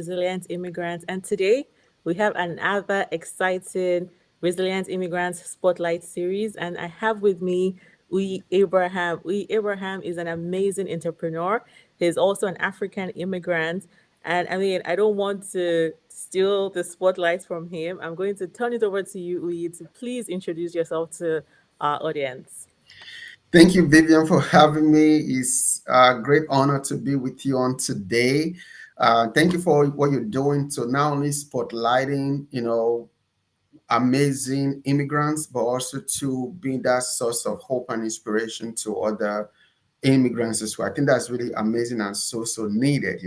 Resilient Immigrant. And today we have another exciting Resilient Immigrants Spotlight series. And I have with me Uyi Abraham. Uyi Abraham is an amazing entrepreneur. He's also an African immigrant. And I mean, I don't want to steal the spotlight from him. I'm going to turn it over to you, Uyi, to please introduce yourself to our audience. Thank you, Vivian, for having me. It's a great honor to be with you on today. Thank you for what you're doing to not only spotlighting, amazing immigrants, but also to being that source of hope and inspiration to other immigrants as well. I think that's really amazing and so needed.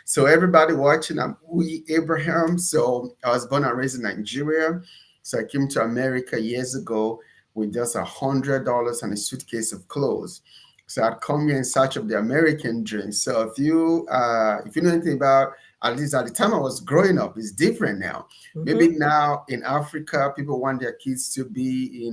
So everybody watching, I'm Uyi Abraham. So I was born and raised in Nigeria. So I came to America years ago with just $100 and a suitcase of clothes. So I'd come here in search of the American dream. So if you know anything about, at least at the time I was growing up, it's different now. Maybe Mm-hmm. now in Africa, people want their kids to be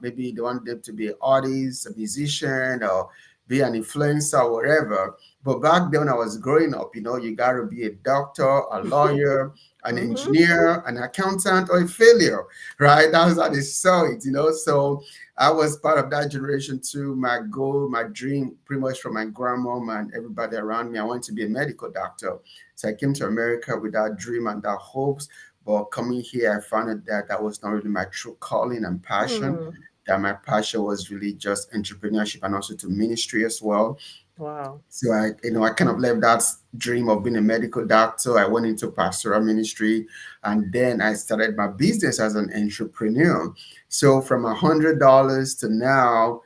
maybe they want them to be an artist, a musician, or be an influencer, or whatever. But back then, when I was growing up, you got to be a doctor, a lawyer, an Mm-hmm. engineer, an accountant, or a failure, right? That's how they saw it. So I was part of that generation too. My goal, my dream, pretty much from my grandmom and everybody around me, I wanted to be a medical doctor. So I came to America with that dream and that hopes. But coming here, I found out that that was not really my true calling and passion. Hmm. That my passion was really just entrepreneurship and also to ministry as well. Wow. So I kind of left that dream of being a medical doctor. I went into pastoral ministry, and then I started my business as an entrepreneur. So from $100 to now,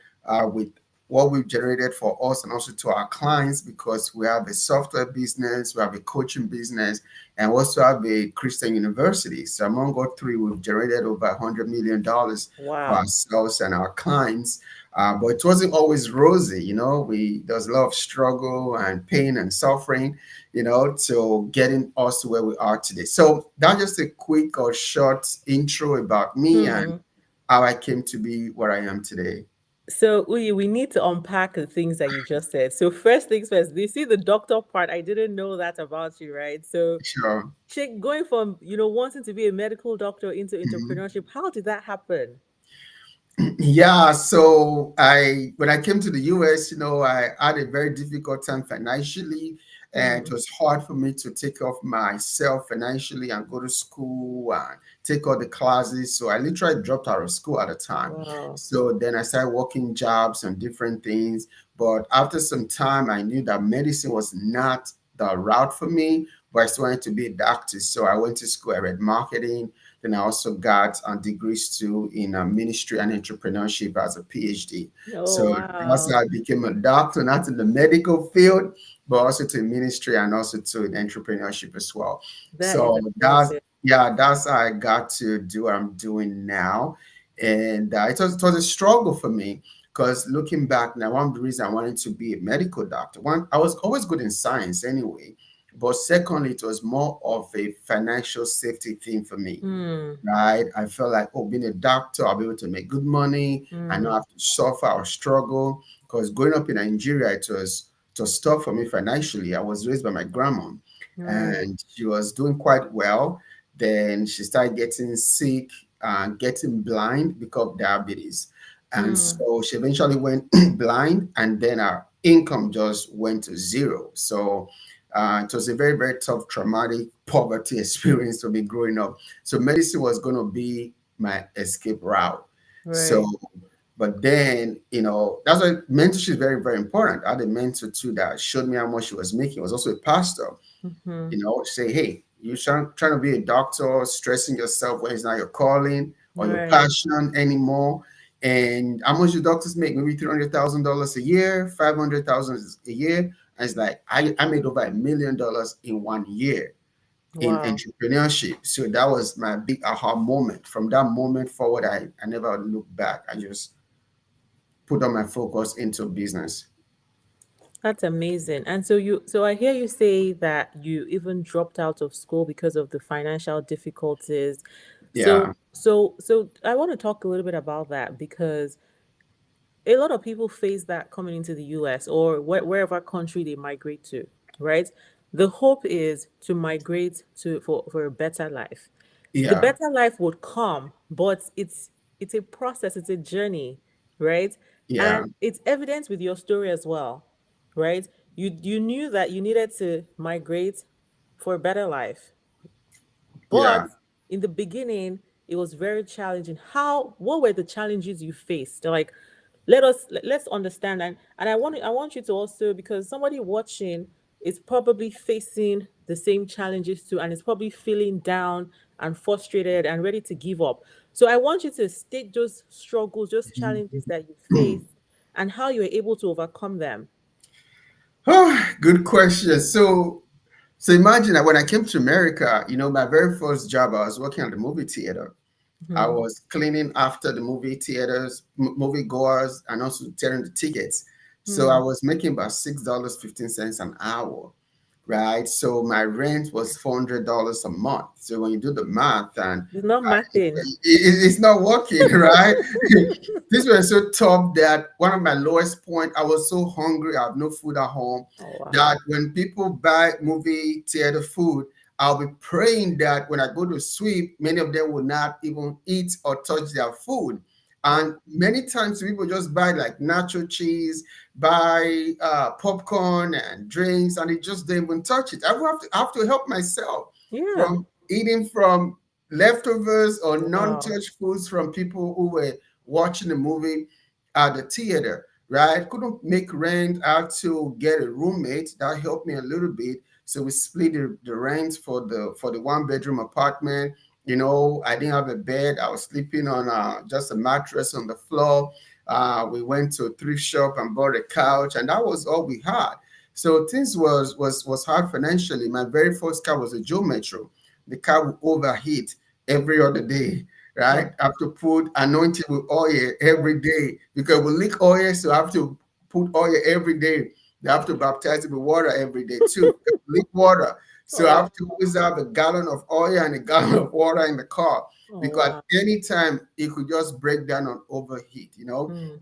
with what we've generated for us and also to our clients, because we have a software business, we have a coaching business, and we also have a Christian university. So among all three, we've generated over $100 million for Wow. ourselves and our clients. But it wasn't always rosy. We There's a lot of struggle and pain and suffering, to getting us to where we are today. So that's just a quick or short intro about me and Hmm. how I came to be where I am today. So, Uyi, we need to unpack the things that you just said. So, first things first, you see the doctor part. I didn't know that about you, right? So, Sure. going from wanting to be a medical doctor into Mhm. entrepreneurship, how did that happen? Yeah, so I when I came to the US, I had a very difficult time financially, and it Hmm. was hard for me to take off myself financially and go to school and take all the classes. So I literally dropped out of school at the time. Wow. So then I started working jobs and different things. But after some time, I knew that medicine was not the route for me, but I still wanted to be a doctor. So I went to school, I read marketing, then I also got degrees too in ministry and entrepreneurship as a PhD. Oh, So that's wow. how I became a doctor, not in the medical field, but also to ministry and also to entrepreneurship as well. That is So amazing. that's how I got to do what I'm doing now. And it was a struggle for me because looking back now, one of the reasons I wanted to be a medical doctor, one, I was always good in science anyway. But secondly, it was more of a financial safety thing for me, Hmm. right? I felt like, oh, being a doctor, I'll be able to make good money. I Hmm. not have to suffer or struggle. Because growing up in Nigeria, it was tough for me financially. I was raised by my grandma, Hmm. and she was doing quite well. Then she started getting sick and getting blind because of diabetes. And Hmm. so she eventually went blind, and then her income just went to zero. So it was a very, very tough, traumatic poverty experience for me growing up. So medicine was going to be my escape route. So, Right. but then, that's why mentorship is very, very important. I had a mentor too that showed me how much she was making. He was also a pastor, Hmm. say, hey, trying to be a doctor, stressing yourself when it's not your calling or your Right. passion anymore. And how much do doctors make? Maybe $300,000 a year, 500,000 a year. And it's like I made over $1 million in 1 year in Wow. entrepreneurship. So that was my big aha moment. From that moment forward, I never looked back. I just put all my focus into business. That's amazing. And so I hear you say that you even dropped out of school because of the financial difficulties. Yeah. So I want to talk a little bit about that because a lot of people face that coming into the US or wherever country they migrate to, right? The hope is to migrate to for a better life. The Yeah, better life would come, but it's a process, it's a journey, right? yeah, And it's evident with your story as well, right? You knew that you needed to migrate for a better life. But yeah. in the beginning, it was very challenging. What were the challenges you faced? They're like, let's understand. And I want you to also, because somebody watching is probably facing the same challenges too, and is probably feeling down and frustrated and ready to give up. So I want you to state those struggles, those challenges that you faced, and how you were able to overcome them. Oh, good question. So imagine that when I came to America, my very first job, I was working at the movie theater. I Hmm. was cleaning after the movie theaters, movie goers, and also tearing the tickets. So I Hmm. was making about $6.15 an hour, right? So my rent was $400 a month. So when you do the math, and It's not mathing. it's not working, right? This was so tough that one of my lowest point, I was so hungry, I have no food at home, Oh wow. that when people buy movie theater food, I'll be praying that when I go to sweep, many of them will not even eat or touch their food. Wow. And many times people just buy like nacho cheese, buy popcorn and drinks, and they just don't even touch it. I have to help myself Yeah. from eating from leftovers or Wow. non-touched foods from people who were watching the movie at the theater, right? Couldn't make rent. I had to get a roommate that helped me a little bit. So we split the rent for the one bedroom apartment. I didn't have a bed. I was sleeping on just a mattress on the floor. We went to a thrift shop and bought a couch, and that was all we had. So things was hard financially. My very first car was a Joe Metro. The car would overheat every other day, Wow. right? I have to put anointing with oil every day because we leak oil, so I have to put oil every day. They have to baptize it with water every day too. Because we leak water. So I Oh, have to always have a gallon of oil and a gallon of water in the car oh because wow. anytime it could just break down and overheat. Hmm.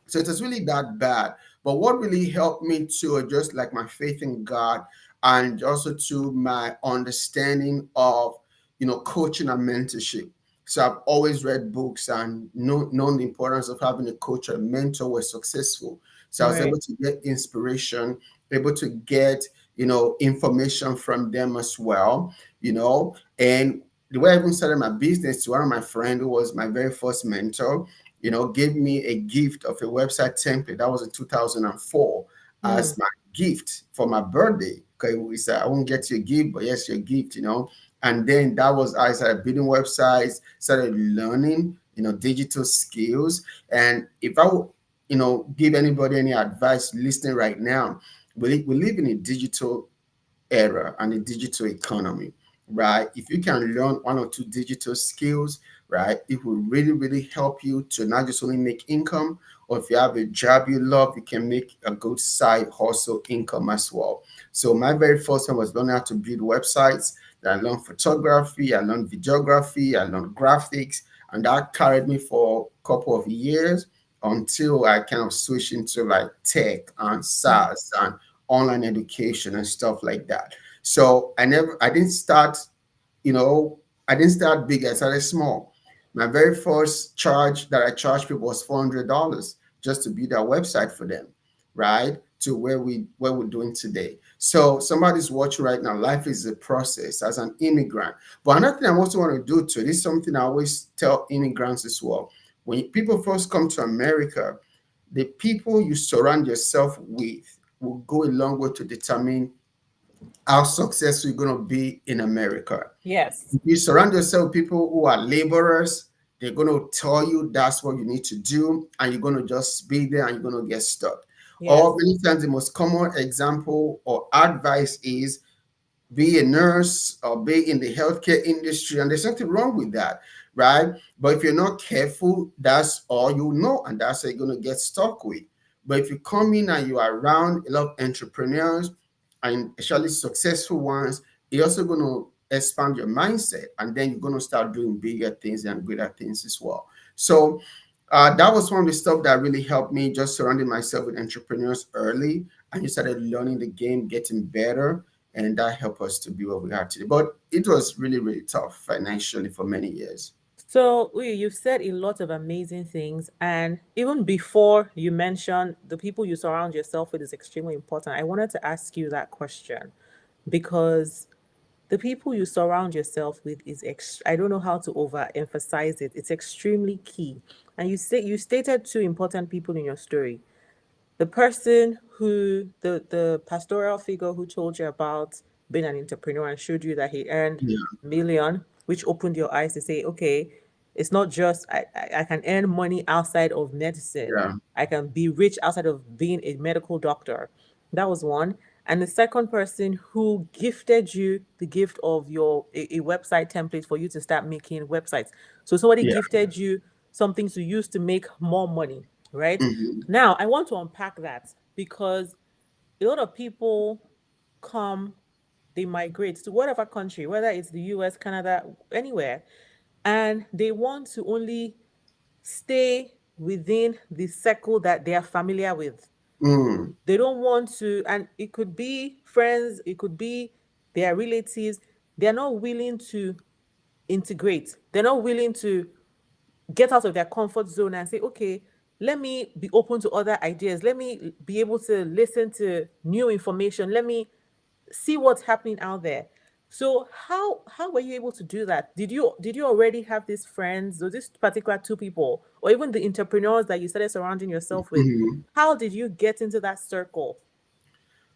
So it was really that bad. But what really helped me to adjust like my faith in God and also to my understanding of coaching and mentorship. So I've always read books and known the importance of having a coach or a mentor who was successful. So I was Right. able to get inspiration, able to get information from them as well. And the way I even started my business, to one of my friend who was my very first mentor, gave me a gift of a website template. That was in 2004 Hmm. as my gift for my birthday. Okay, we said I won't get you a gift, but yes, your gift. And then that was I started building websites, started learning, digital skills. And if I would, give anybody any advice listening right now, we live in a digital era and the digital economy, right? If you can learn one or two digital skills, right, it will really, really help you to not just only make income, or if you have a job you love, you can make a good side hustle income as well. So my very first time was learning how to build websites. Then I learned photography, I learned videography, I learned graphics, and that carried me for a couple of years until I kind of switched into like tech and Hmm. SaaS and online education and stuff like that. So I didn't start big, I started small. My very first charge that I charged people was $400 just to build a website for them, right? To where we're doing today. So somebody's watching right now. Life is a process as an immigrant. But another thing I also want to do too, this is something I always tell immigrants as well. When people first come to America, the people you surround yourself with will go a long way to determine how successful you're going to be in America. Yes. If you surround yourself with people who are laborers, they're going to tell you that's what you need to do, and you're going to just be there and you're going to get stuck. Or Yes. many times, the most common example or advice is be a nurse or be in the healthcare industry, and there's nothing wrong with that, right? But if you're not careful, that's all you know, and that's what you're going to get stuck with. But if you come in and you are around a lot of entrepreneurs, and especially successful ones, you're also going to expand your mindset, and then you're going to start doing bigger things and greater things as well. So that was one of the stuff that really helped me, just surrounding myself with entrepreneurs early, and you started learning the game, getting better, and that helped us to be where we are today. But it was really, really tough financially for many years. So, you've said a lot of amazing things, and even before you mentioned the people you surround yourself with is extremely important. I wanted to ask you that question because the people you surround yourself with is I don't know how to overemphasize it. It's extremely key. And you stated two important people in your story. The person who the pastoral figure who told you about being an entrepreneur and showed you that he earned Yeah, million, which opened your eyes to say, okay, it's not just I can earn money outside of medicine. yeah, I can be rich outside of being a medical doctor. That was one. And the second person who gifted you the gift of a website template for you to start making websites. So somebody yeah. gifted you something to use to make more money, right? Hmm. Now, I want to unpack that because a lot of people come, they migrate to whatever country, whether it's the US, Canada, anywhere, and they want to only stay within the circle that they are familiar with. Mm, They don't want to, and it could be friends, it could be their relatives. They're not willing to integrate. They're not willing to get out of their comfort zone and say, okay, let me be open to other ideas. Let me be able to listen to new information. Let me see what's happening out there. So how were you able to do that? Did you already have these friends or these particular two people or even the entrepreneurs that you started surrounding yourself with? mhm. How did you get into that circle?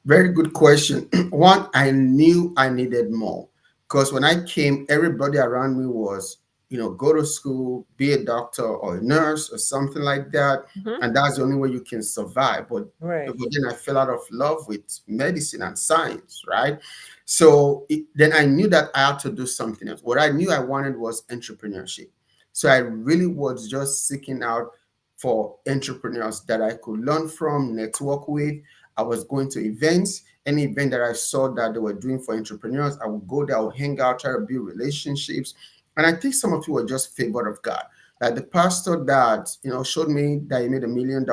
Very good question. One, I knew I needed more because when I came, everybody around me was, go to school, be a doctor or a nurse or something like that. Hmm. And that's the only way you can survive. But Right. then I fell out of love with medicine and science, right? So then I knew that I had to do something else. What I knew I wanted was entrepreneurship. So I really was just seeking out for entrepreneurs that I could learn from, network with. I was going to events, any event that I saw that they were doing for entrepreneurs, I would go there, I would hang out, try to build relationships. And I think some of you were just favored of God. Like the pastor that showed me that he made $1 million,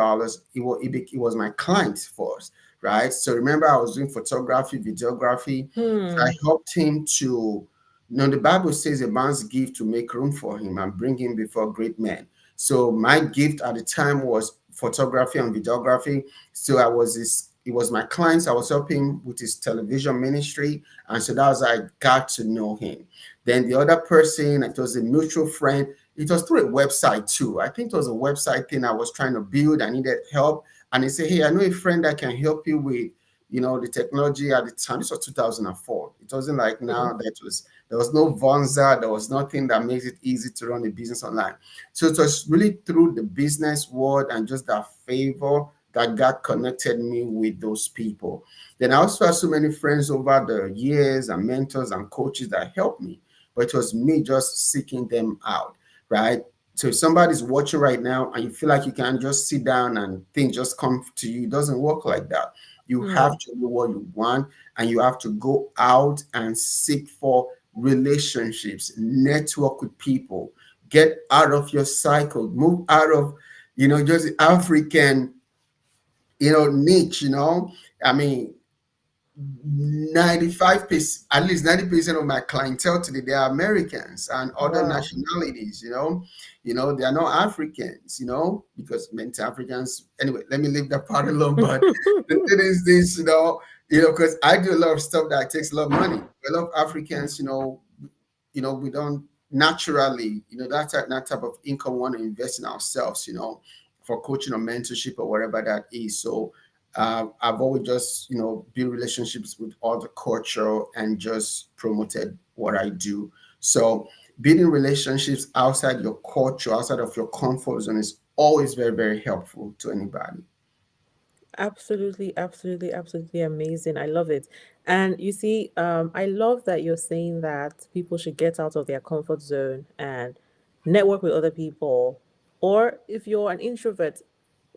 he was my client first, right? So remember, I was doing photography, videography. So I Hmm. helped him to, the Bible says a man's gift to make room for him and bring him before great men. So my gift at the time was photography and videography. So he was my client. I was helping him with his television ministry. And so that was how I got to know him. Then the other person, it was a mutual friend. It was through a website too. I think it was a website thing I was trying to build. I needed help. And he said, hey, I know a friend that can help you with, the technology at the time. This was 2004. It wasn't like Hmm. now there was no Vonza, there was nothing that makes it easy to run a business online. So it was really through the business world and just that favor that God connected me with those people. Then I also had so many friends over the years and mentors and coaches that helped me, but it was me just seeking them out, right? So if somebody's watching right now and you feel like you can just sit down and things just come to you, it doesn't work like that. You have Hmm. to know what you want and you have to go out and seek for relationships, network with people, get out of your cycle, move out of, just African, niche, I mean, 95%, at least 90% of my clientele today, they are Americans and other Wow. nationalities, they are not Africans, because many Africans, anyway, let me leave that part alone. But the thing is this, because I do a lot of stuff that takes a lot of money. A lot of Africans, we don't naturally, that type of income want to invest in ourselves, for coaching or mentorship or whatever that is. So I've always just, built relationships with all the culture and just promoted what I do. So building relationships outside your culture, outside of your comfort zone is always very, very helpful to anybody. Absolutely, absolutely, absolutely amazing. I love it. And you see, I love that you're saying that people should get out of their comfort zone and network with other people. Or if you're an introvert,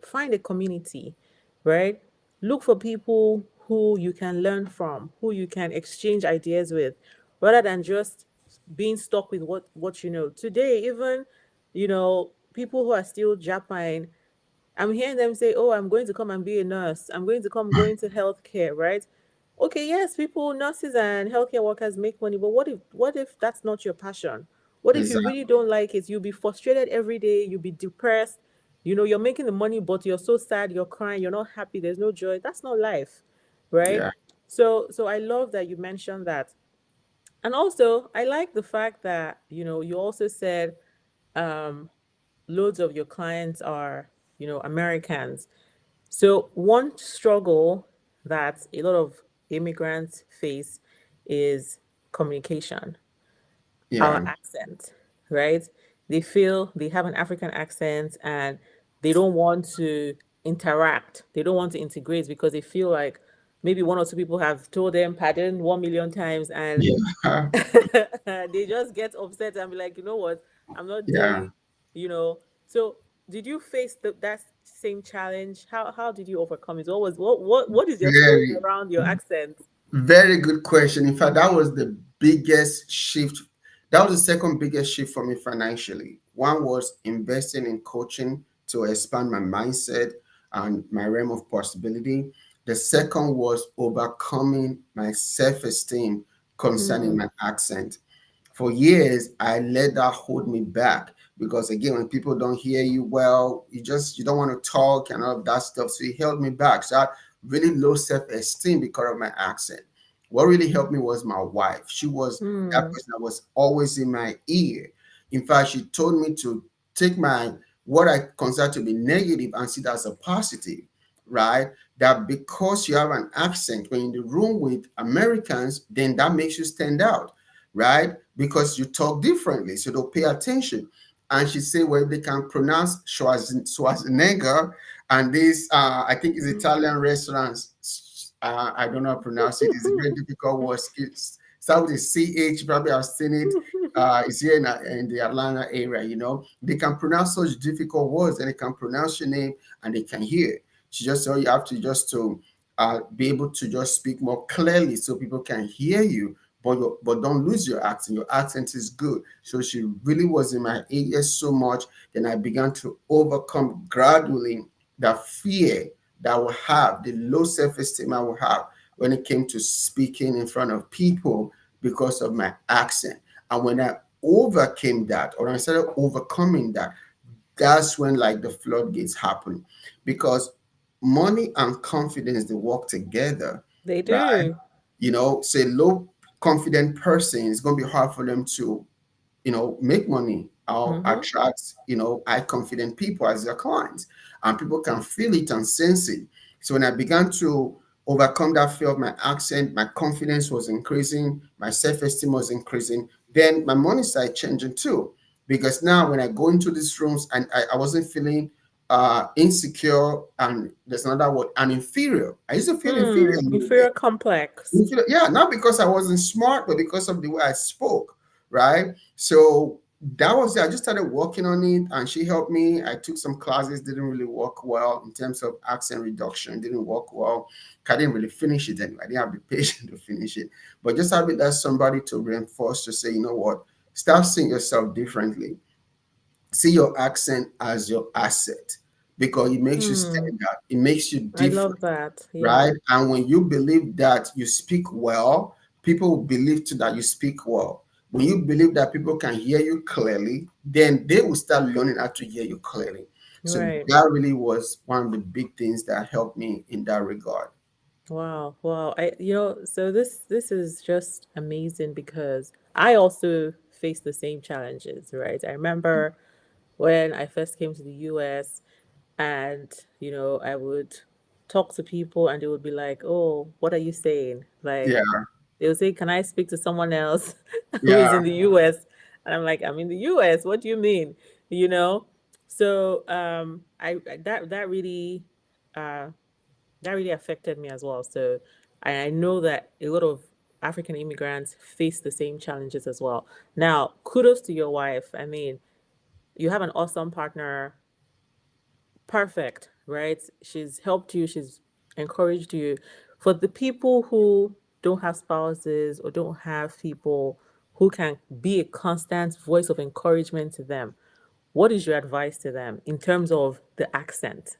find a community, right? Look for people who you can learn from, who you can exchange ideas with, rather than just being stuck with what you know. Today, even, people who are still Japan, I'm hearing them say, "Oh, I'm going to come and be a nurse. I'm going to come go into healthcare," right? okay, yes, people, nurses and healthcare workers make money, but what if that's not your passion? What if you really Exactly. don't like it? You'll be frustrated every day, you'll be depressed. You're making the money, but you're so sad, you're crying, you're not happy, there's no joy. That's not life, right? Yeah. So I love that you mentioned that. And also, I like the fact that, you also said um loads of your clients are, Americans. So one struggle that a lot of immigrants face is communication, our Yeah. accent, right? They feel they have an African accent and they don't want to interact. They don't want to integrate because they feel like maybe one or two people have told them pardon 1 million times, and Yeah. they just get upset and be like, you know what, I'm not Yeah. dealing, you know. So did you face that same challenge? How did you overcome it? What is your story Very, around your accent? very good question. In fact, that was the biggest shift. That was the second biggest shift for me financially. One was investing in coaching to expand my mindset and my realm of possibility. The second was overcoming my self esteem concerning Hmm. my accent. For years I let that hold me back, because again, when people don't hear you well, you don't want to talk and all of that stuff, so it held me back. So I had really low self-esteem because of my accent. What really helped me was my wife. She was that Hmm. person that was always in my ear. In fact, she told me to take my what I consider to be negative and see that as a positive, right? That because you have an accent when you're in the room with Americans, then that makes you stand out, right? Because you talk differently, so they'll pay attention. And she said, well, they can pronounce Schwarzenegger, and this, I think, is Italian restaurants. I don't know how to pronounce it. It's a very difficult word. It's start with a CH. Probably I've seen it. It's here in the Atlanta area. They can pronounce such difficult words, and they can pronounce your name, and they can hear. She just said, you have to just to be able to just speak more clearly so people can hear you, but don't lose your accent. Your accent is good. So she really was in my ears so much. Then I began to overcome gradually the fear that I will have, the low self-esteem I will have when it came to speaking in front of people because of my accent. And when I overcame that, or I started overcoming that, that's when like the floodgates happen, because money and confidence, they work together, They right? do. Say low confident person, it's going to be hard for them to make money or Mm-hmm. attract high confident people as their clients, and people can feel it and sense it. So when I began to overcome that fear of my accent, my confidence was increasing, my self-esteem was increasing, then my money started changing too, because now when I go into these rooms and I wasn't feeling insecure, and there's another word, and inferior. I used to feel inferior a little bit. Inferior complex. Yeah, not because I wasn't smart, but because of the way I spoke, right? So that was it. I just started working on it, and she helped me. I took some classes, didn't really work well in terms of accent reduction, didn't work well. I didn't really finish it anyway. I didn't have the patience to finish it. But just having that somebody to reinforce, to say, you know what, start seeing yourself differently. See your accent as your asset, because it makes you Hmm. stand out, it makes you I different, love that. right? Yeah. And when you believe that you speak well, people will believe too that you speak well. When you believe that people can hear you clearly, then they will start learning how to hear you clearly. So Right. that really was one of the big things that helped me in that regard. Wow. Wow. So this is just amazing because I also face the same challenges, right? I remember when I first came to the US, and I would talk to people and they would be like, "Oh, what are you saying?" Yeah, Like they would say, "Can I speak to someone else who is yeah, in the US?" And I'm like, "I'm in the US. What do you mean?" You know? So that really uh affected me as well. So I know that a lot of African immigrants face the same challenges as well. Now, kudos to your wife. I mean, you have an awesome partner. Perfect, right? She's helped you, she's encouraged you. For the people who don't have spouses or don't have people who can be a constant voice of encouragement to them, what is your advice to them in terms of the accent?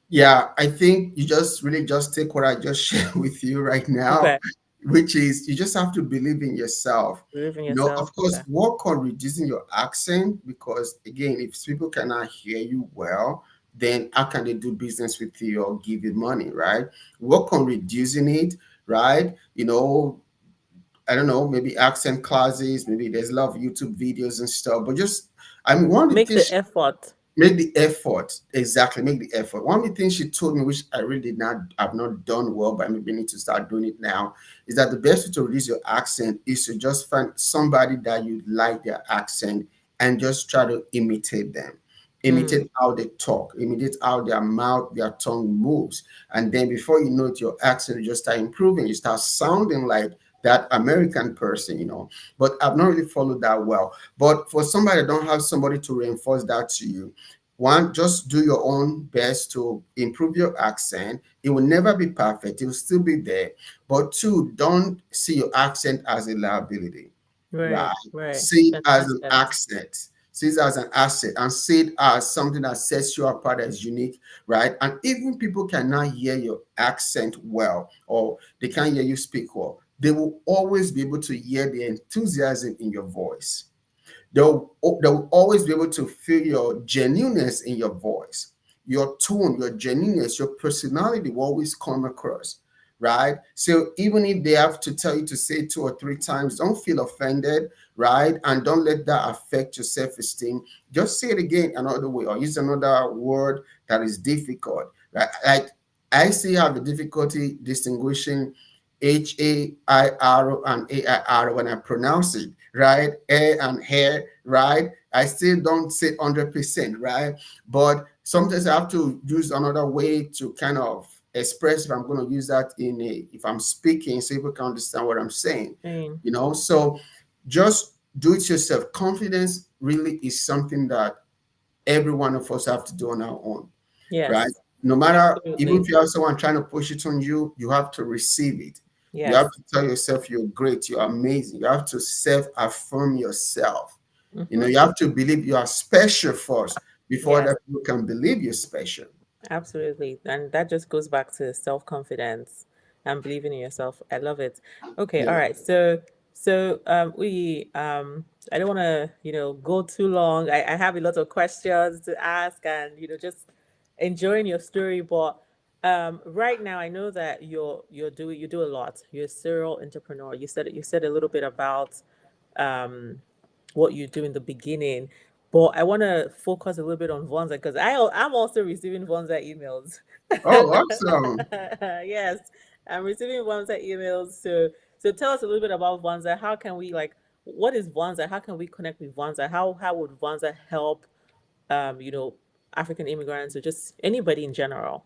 Yeah, I think you just really just take what I just shared with you right now, Okay. which is you just have to believe in yourself. Believe in You know, yourself. of course, Okay. work on reducing your accent because again, if people cannot hear you well, then how can they do business with you or give you money, right? Work on reducing it, right? You know, I don't know, maybe accent classes, maybe there's a lot of YouTube videos and stuff, but just I mean, one of the Make the things effort. make the effort. Exactly, make the effort. One of the things she told me, which I really did not, I've not done well, but I maybe need to start doing it now, is that the best way to reduce your accent is to just find somebody that you like their accent and just try to imitate them. Mm, Imitate how they talk, imitate how their mouth, their tongue moves. And then before you know it, your accent will just start improving. You start sounding like that American person, you know. But I've not really followed that well. But for somebody that don't have somebody to reinforce that to you, one, just do your own best to improve your accent. It will never be perfect, it will still be there. But two, don't see your accent as a liability, right? right, right. See An it as an asset. accent. See it as an asset and see it as something that sets you apart as unique, right? And even people cannot hear your accent well or they can't hear you speak well. They will always be able to hear the enthusiasm in your voice. They'll always be able to feel your genuineness in your voice, your tone, your genuineness, your personality will always come across, right? So even if they have to tell you to say two or three times, don't feel offended, right? And don't let that affect your self-esteem. Just say it again another way or use another word that is difficult, right? Like I still have the difficulty distinguishing Hair and Air when I pronounce it, right? A and hair, right? I still don't say 100%, right? But sometimes I have to use another way to kind of express if I'm going to use that if I'm speaking so people can understand what I'm saying, Same. you know? So just do it yourself. Confidence really is something that every one of us have to do on our own, right? Yes, No matter, even absolutely. if you have someone trying to push it on you, you have to receive it. You have Yes. to tell yourself you're great, you're amazing. You have to self affirm yourself. You know, Mm-hmm. you have to believe you are special first before Yes. that people can believe you're special. Absolutely. And that just goes back to self-confidence and believing in yourself. I love it. Okay, all Yeah. right. So I don't want to, go too long. I have a lot of questions to ask and, just enjoying your story, but right now I know that you do a lot. You're a serial entrepreneur. You said a little bit about um what you do in the beginning. But I want to focus a little bit on Vonza because I'm also receiving Vonza emails. Oh, awesome. Yes, I'm receiving Vonza emails. So tell us a little bit about Vonza. How can we what is Vonza? How can we connect with Vonza? How would Vonza help um, you know, African immigrants or just anybody in general?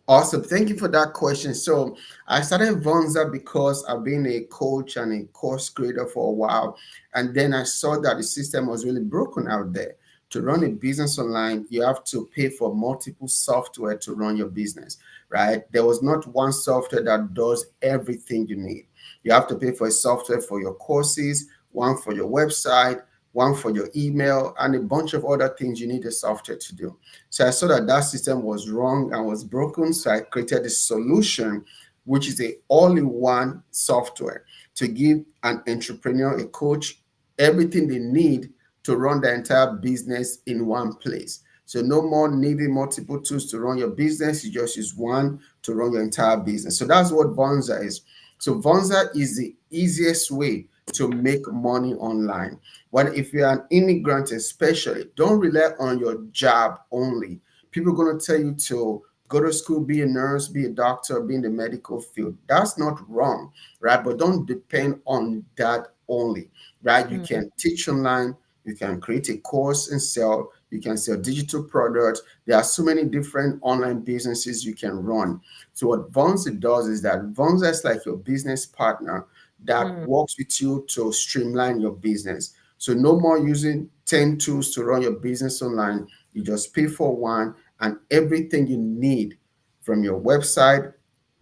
Awesome. Thank you for that question. So I started Vonza because I've been a coach and a course creator for a while. And then I saw that the system was really broken out there. To run a business online, you have to pay for multiple software to run your business, right? There was not one software that does everything you need. You have to pay for a software for your courses, one for your website, one for your email, and a bunch of other things you need the software to do. So I saw that that system was wrong and was broken. So I created a solution, which is a all-in-one software to give an entrepreneur, a coach, everything they need to run their entire business in one place. So no more needing multiple tools to run your business. You just use one to run your entire business. So that's what Vonza is. So Vonza is the easiest way to make money online. But if you're an immigrant, especially, don't rely on your job only. People are going to tell you to go to school, be a nurse, be a doctor, be in the medical field. That's not wrong, right? But don't depend on that only, right? You Mm, can teach online, you can create a course and sell, you can sell digital products. There are so many different online businesses you can run. So what Vonza does is that Vonza is like your business partner that mm, works with you to streamline your business. So no more using 10 tools to run your business online. You just pay for one and everything you need from your website,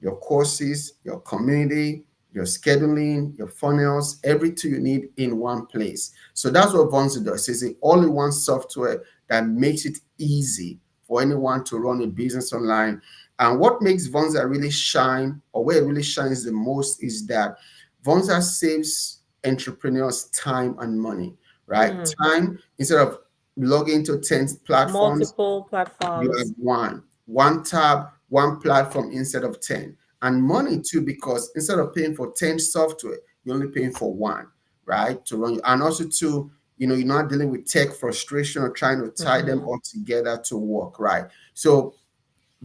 your courses, your community, your scheduling, your funnels, everything you need in one place. So that's what Vonza does. It's an all-in-one software that makes it easy for anyone to run a business online. And what makes Vonza really shine, or where it really shines the most, is that Vonza saves entrepreneurs time and money, right? Mm. Time, instead of logging to 10 platforms, Multiple you have platforms. one tab, one platform instead of 10. And money too, because instead of paying for 10 software, you're only paying for one, right? To run you. And also too, you're not dealing with tech frustration or trying to tie them Hmm. all together to work, right? So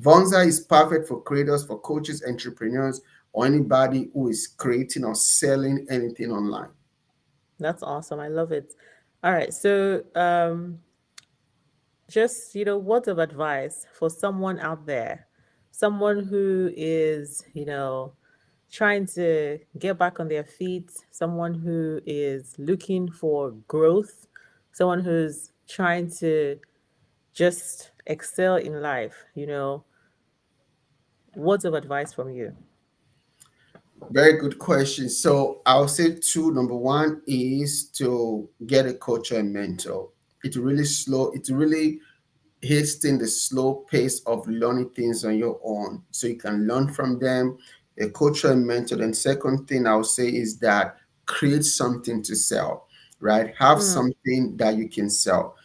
Vonza is perfect for creators, for coaches, entrepreneurs, or anybody who is creating or selling anything online. That's awesome. I love it. All right. So, just, words of advice for someone out there, someone who is, trying to get back on their feet, someone who is looking for growth, someone who's trying to just excel in life, words of advice from you. Very good question. So I'll say two. Number one is to get a coach or a mentor. It really hasten the slow pace of learning things on your own so you can learn from them, a coach or a mentor. And second thing I'll say is that create something to sell, right? Have Mm, something that you can sell.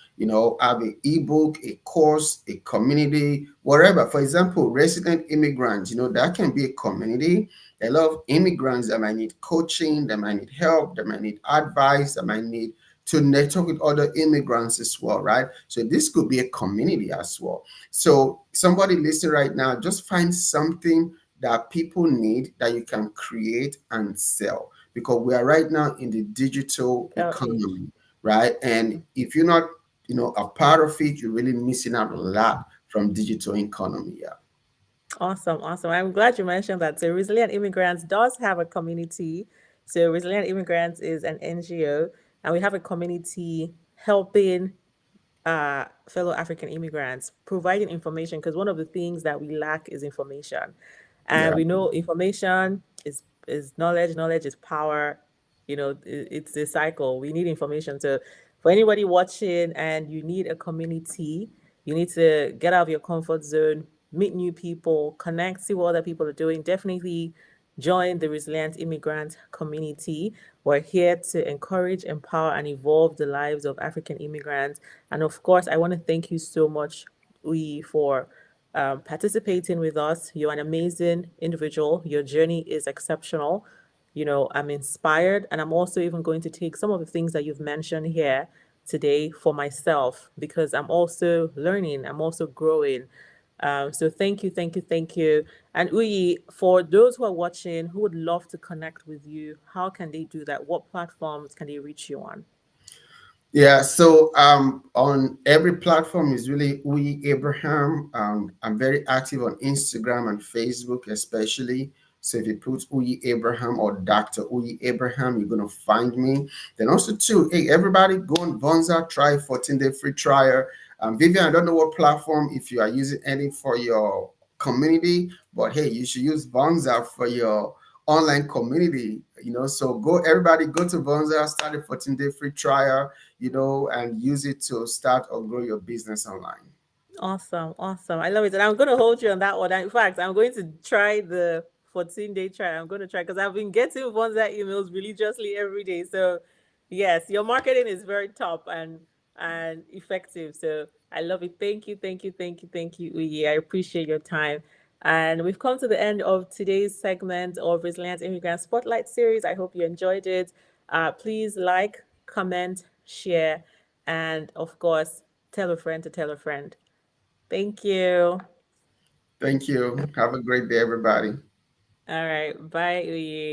Have an ebook, a course, a community, whatever. For example, resident immigrants, that can be a community. A lot of immigrants that might need coaching, that might need help, that might need advice, that might need to network with other immigrants as well, right? So this could be a community as well. So somebody listening right now, just find something that people need that you can create and sell, because we are right now in the digital age. economy, right? And if you're not, a part of it, you're really missing out a lot from digital economy. Yeah. Awesome, awesome. I'm glad you mentioned that. So, Resilient Immigrants does have a community. So, Resilient Immigrants is an NGO, and we have a community helping fellow African immigrants, providing information, because one of the things that we lack is information. And Yeah. we know information is knowledge, knowledge is power. It's a cycle. We need information. So for anybody watching and you need a community, you need to get out of your comfort zone, meet new people, connect, see what other people are doing. Definitely join the Resilient Immigrant community. We're here to encourage, empower, and evolve the lives of African immigrants. And of course, I want to thank you so much, Uyi, for participating with us. You're an amazing individual. Your journey is exceptional. I'm inspired, and I'm also even going to take some of the things that you've mentioned here today for myself because I'm also learning, I'm also growing. So thank you, thank you, thank you. And Uyi, for those who are watching who would love to connect with you, how can they do that? What platforms can they reach you on? Yeah, so on every platform is really Uyi Abraham. I'm very active on Instagram and Facebook, especially. So if you put Uyi Abraham or Dr. Uyi Abraham, you're gonna find me. Then also too, hey everybody, go on Vonza, try 14-day free trial. Vivian, I don't know what platform if you are using any for your community, but hey, you should use Vonza for your online community. So go everybody, go to Vonza, start a 14-day free trial, and use it to start or grow your business online. Awesome, awesome. I love it. And I'm going to hold you on that one. In fact, I'm going to try the 14-day trial. I'm going to try because I've been getting Vonza emails religiously every day. So, yes, your marketing is very top and effective. So, I love it. Thank you, thank you, thank you, thank you, Uyi. I appreciate your time. And we've come to the end of today's segment of Resilient Immigrant Spotlight Series. I hope you enjoyed it. Please like, comment, share, and of course, tell a friend to tell a friend. Thank you. Thank you. Have a great day, everybody. All right. Bye, Uyi.